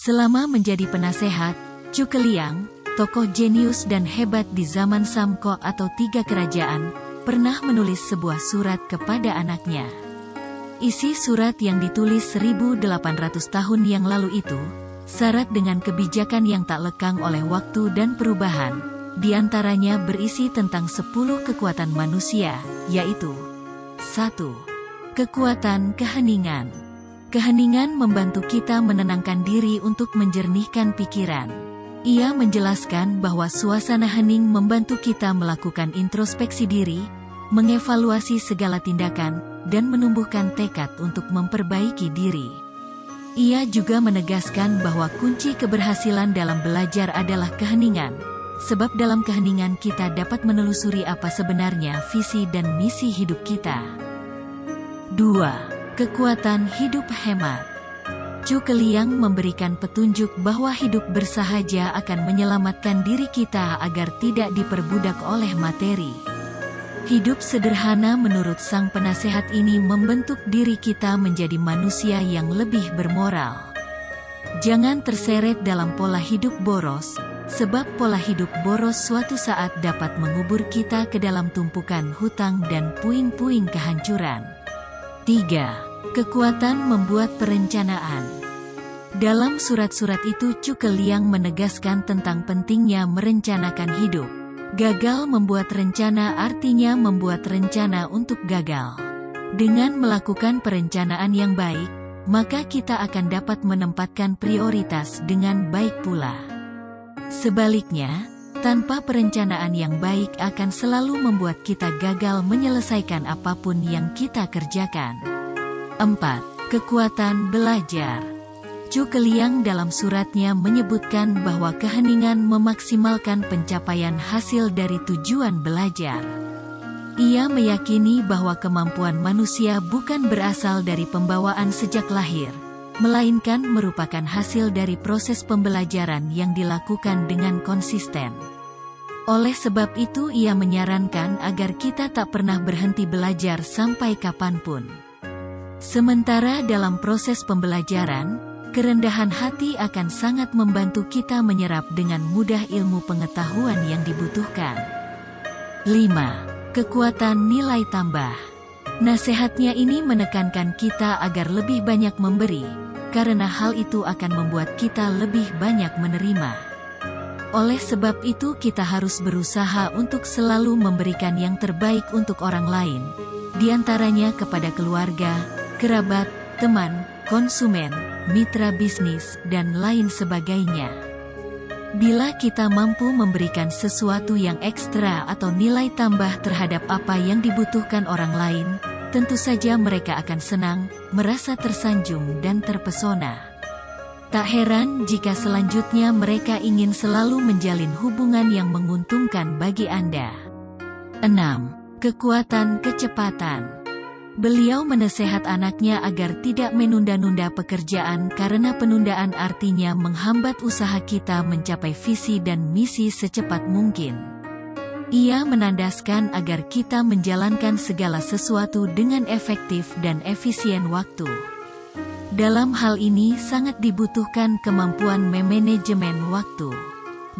Selama menjadi penasehat, Chu Keliang, tokoh jenius dan hebat di zaman Samko atau Tiga Kerajaan, pernah menulis sebuah surat kepada anaknya. Isi surat yang ditulis 1800 tahun yang lalu itu, syarat dengan kebijakan yang tak lekang oleh waktu dan perubahan, di antaranya berisi tentang 10 kekuatan manusia, yaitu 1. Kekuatan keheningan. Keheningan membantu kita menenangkan diri untuk menjernihkan pikiran. Ia menjelaskan bahwa suasana hening membantu kita melakukan introspeksi diri, mengevaluasi segala tindakan, dan menumbuhkan tekad untuk memperbaiki diri. Ia juga menegaskan bahwa kunci keberhasilan dalam belajar adalah keheningan, sebab dalam keheningan kita dapat menelusuri apa sebenarnya visi dan misi hidup kita. 2. Kekuatan hidup hemat. Chu Keliang memberikan petunjuk bahwa hidup bersahaja akan menyelamatkan diri kita agar tidak diperbudak oleh materi. Hidup sederhana menurut sang penasehat ini membentuk diri kita menjadi manusia yang lebih bermoral. Jangan terseret dalam pola hidup boros, sebab pola hidup boros suatu saat dapat mengubur kita ke dalam tumpukan hutang dan puing-puing kehancuran. 3. Kekuatan membuat perencanaan. Dalam surat-surat itu Chu Keliang menegaskan tentang pentingnya merencanakan hidup. Gagal membuat rencana artinya membuat rencana untuk gagal. Dengan melakukan perencanaan yang baik, maka kita akan dapat menempatkan prioritas dengan baik pula. Sebaliknya, tanpa perencanaan yang baik akan selalu membuat kita gagal menyelesaikan apapun yang kita kerjakan. 4. Kekuatan belajar. Chu Keliang dalam suratnya menyebutkan bahwa keheningan memaksimalkan pencapaian hasil dari tujuan belajar. Ia meyakini bahwa kemampuan manusia bukan berasal dari pembawaan sejak lahir, melainkan merupakan hasil dari proses pembelajaran yang dilakukan dengan konsisten. Oleh sebab itu ia menyarankan agar kita tak pernah berhenti belajar sampai kapanpun. Sementara dalam proses pembelajaran, kerendahan hati akan sangat membantu kita menyerap dengan mudah ilmu pengetahuan yang dibutuhkan. 5. Kekuatan nilai tambah. Nasihatnya ini menekankan kita agar lebih banyak memberi, karena hal itu akan membuat kita lebih banyak menerima. Oleh sebab itu kita harus berusaha untuk selalu memberikan yang terbaik untuk orang lain, di antaranya kepada keluarga, kerabat, teman, konsumen, mitra bisnis, dan lain sebagainya. Bila kita mampu memberikan sesuatu yang ekstra atau nilai tambah terhadap apa yang dibutuhkan orang lain, tentu saja mereka akan senang, merasa tersanjung dan terpesona. Tak heran jika selanjutnya mereka ingin selalu menjalin hubungan yang menguntungkan bagi Anda. 6. Kekuatan kecepatan. Beliau menasehat anaknya agar tidak menunda-nunda pekerjaan karena penundaan artinya menghambat usaha kita mencapai visi dan misi secepat mungkin. Ia menandaskan agar kita menjalankan segala sesuatu dengan efektif dan efisien waktu. Dalam hal ini sangat dibutuhkan kemampuan memanajemen waktu.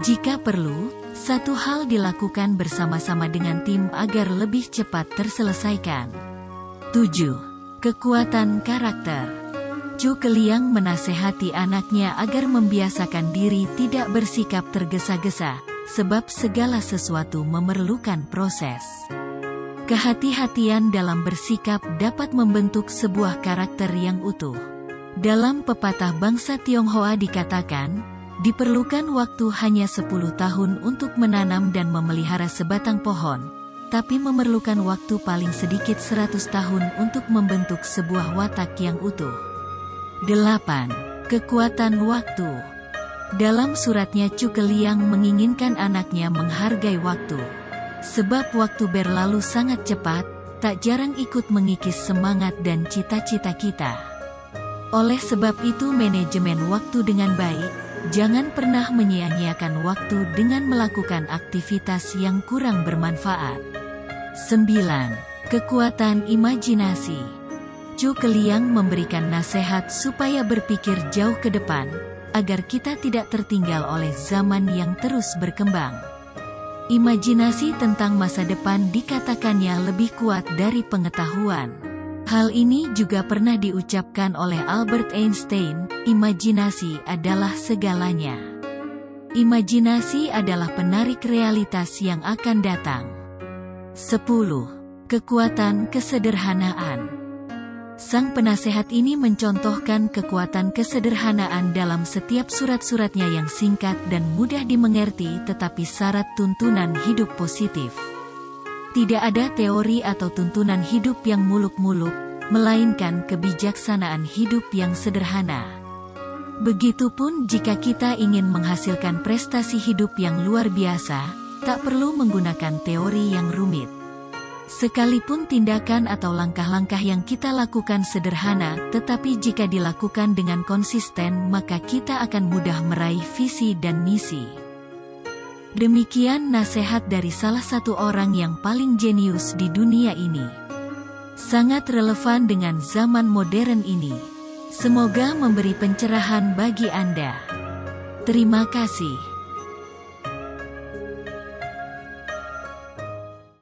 Jika perlu, satu hal dilakukan bersama-sama dengan tim agar lebih cepat terselesaikan. 7. Kekuatan karakter. Chu Keliang menasehati anaknya agar membiasakan diri tidak bersikap tergesa-gesa, sebab segala sesuatu memerlukan proses. Kehati-hatian dalam bersikap dapat membentuk sebuah karakter yang utuh. Dalam pepatah bangsa Tionghoa dikatakan, diperlukan waktu hanya 10 tahun untuk menanam dan memelihara sebatang pohon, tapi memerlukan waktu paling sedikit 100 tahun untuk membentuk sebuah watak yang utuh. 8. Kekuatan waktu. Dalam suratnya Chu Keliang menginginkan anaknya menghargai waktu. Sebab waktu berlalu sangat cepat, tak jarang ikut mengikis semangat dan cita-cita kita. Oleh sebab itu manajemen waktu dengan baik, jangan pernah menyia-nyiakan waktu dengan melakukan aktivitas yang kurang bermanfaat. 9. Kekuatan imajinasi. Chu Keliang memberikan nasihat supaya berpikir jauh ke depan, agar kita tidak tertinggal oleh zaman yang terus berkembang. Imajinasi tentang masa depan dikatakannya lebih kuat dari pengetahuan. Hal ini juga pernah diucapkan oleh Albert Einstein, imajinasi adalah segalanya. Imajinasi adalah penarik realitas yang akan datang. 10. Kekuatan kesederhanaan. Sang penasehat ini mencontohkan kekuatan kesederhanaan dalam setiap surat-suratnya yang singkat dan mudah dimengerti tetapi syarat tuntunan hidup positif. Tidak ada teori atau tuntunan hidup yang muluk-muluk, melainkan kebijaksanaan hidup yang sederhana. Begitupun jika kita ingin menghasilkan prestasi hidup yang luar biasa, tak perlu menggunakan teori yang rumit. Sekalipun tindakan atau langkah-langkah yang kita lakukan sederhana, tetapi jika dilakukan dengan konsisten maka kita akan mudah meraih visi dan misi. Demikian nasihat dari salah satu orang yang paling jenius di dunia ini. Sangat relevan dengan zaman modern ini. Semoga memberi pencerahan bagi Anda. Terima kasih.